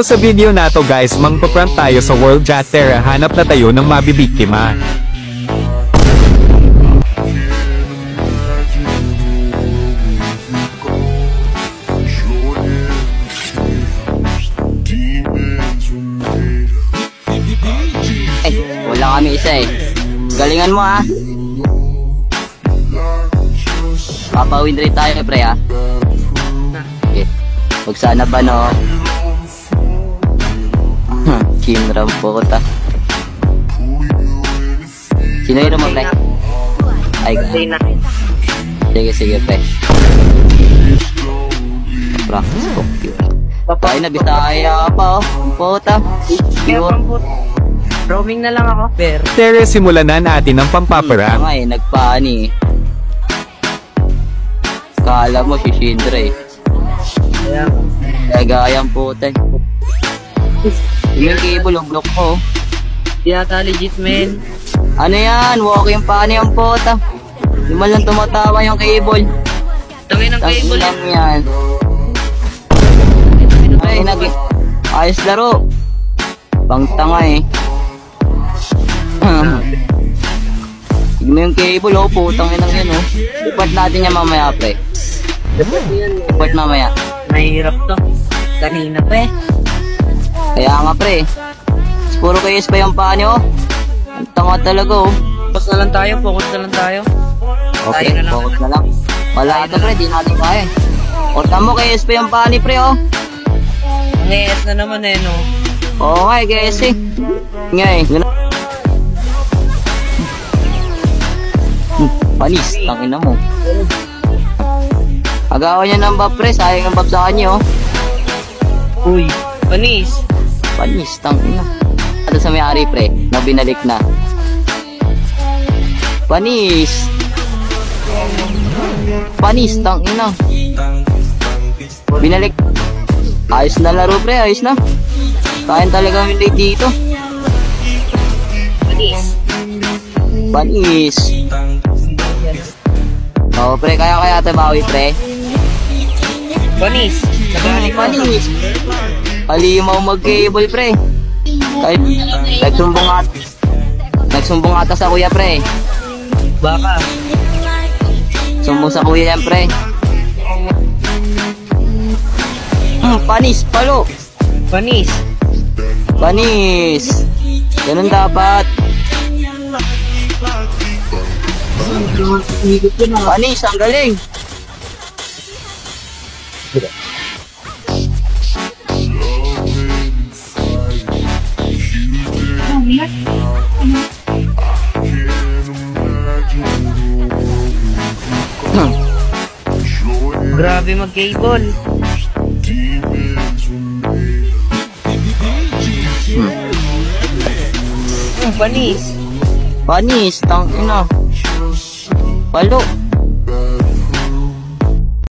Sa video na to guys, mangpaprank tayo sa World Jatera. Hanap na tayo ng mabibiktima. Wala kami isa eh. Galingan mo ah. Papawin rin tayo pre ah. Okay. Huwag sana ba no? Kinram po ko ta. Sino yun mo pre? Ay ka. Sige pre. Practice ko. Tayo na Bisaya pa oh. Puta. Roaming na lang ako. Pero Tere, simulan na natin ang pampaparang. Ay, nagpaani. Kala mo si Shindra eh. Gagayang puta. Yung cable, yung block ko. yata legit men. Ano yan? Walking paani ang puta. Di man lang tumatawa yung cable. Tangin ng cable lang yan. Ay, ayos laro. Pang tanga eh. Tignan yung cable oh, putang inang yan oh. Report natin yan mamaya pre. Report mamaya. Mahirap to. Kanina pa eh. Kaya nga pre. Puro kayos pa yung paa nyo. Ang tanga talaga oh. Focus na lang tayo, focus na lang tayo. Okay, Tayo na lang. focus na lang. Wala ito pre, di natin kaya. Orta mo kayos pa yung paa ni pre oh. Ang ES na naman eh no. Oo nga eh, kayos eh. Nga eh. Panis, tangina mo. Agawan niya ng bab pre, sayang ang bab sa kanya oh. Uy, panis. Panis, tangina. Ano sa may-ari pre, na binalik na. Panis. Panis, tangina. Binalik. Ayos na laro pre, ayos na. Kain talaga yung late dito. Panis. Panis. Oo pre, kaya tayo bawi pre. Panis. Nagaling ko. Panis. Halimaw mag-cable pre. Kahit nagsumbong ata sa kuya pre. Baka. Sumbong sa kuya yan pre. Panis, palo. Panis. Panis. Ganun dapat. Panis, ang galing. Grabe mag-cable. Panis. Panis, tangina. Palo.